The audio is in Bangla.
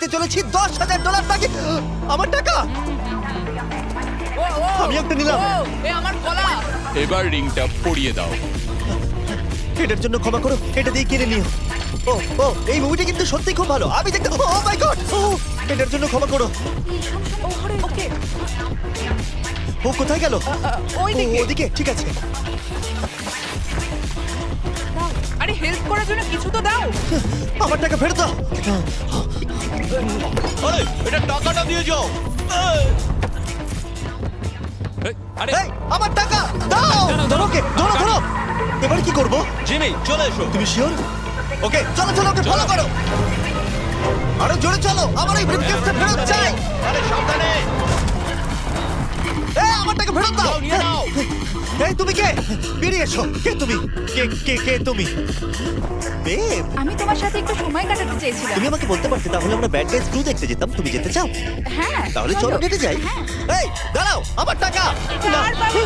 দিতে চলেছি $10,000 তাকে। আমার টাকা ও, ও, আমি একটা নিলাম। ও, এ আমার গলা। এবার রিংটা পরিয়ে দাও। এটার জন্য ক্ষমা করো, এটা দিয়ে কিনে নিও। ও ও এই মুভিটা কিন্তু সত্যি খুব ভালো, আমি দেখতে। ও মাই গড, ও এটার জন্য ক্ষমা করো। ওকে, ও কোথায় গেল? ওইদিকে। ওদিকে, ঠিক আছে। আরে হেল্প করার জন্য কিছু তো দাও। আমার টাকা ফেরত দাও। আরে এটা টাকাটা দিয়ে যাও। আরে এই, আমার টাকা দাও। ধরো ওকে, ধরো ধরো। এবার কি করব? জিমি চলে এসো। তুমি শিওর? ওকে, চলো চলো, ওকে ফলো করো। আরো জোরে চলো, আমার এই ব্রিফকেসটা ফেরত চাই। আরে সাবধানে। এই, আমার টাকা ফেরত দাও। নাও, নিয়ে নাও। এই তুমি কে? বেরিয়ে এসো। কে তুমি? কে কে কে তুমি? বেব, আমি তোমার সাথে একটু সময় কাটাতে চেয়েছিলাম। তুমি আমাকে বলতে পারতে, তাহলে আমরা ব্যাড গাইজ 2 দেখতে যেতাম। তুমি যেতে চাও? হ্যাঁ, তাহলে চলো ডেটে যাই। হ্যাঁ। এই দাঁড়াও, আমার টাকা। আর বাবা,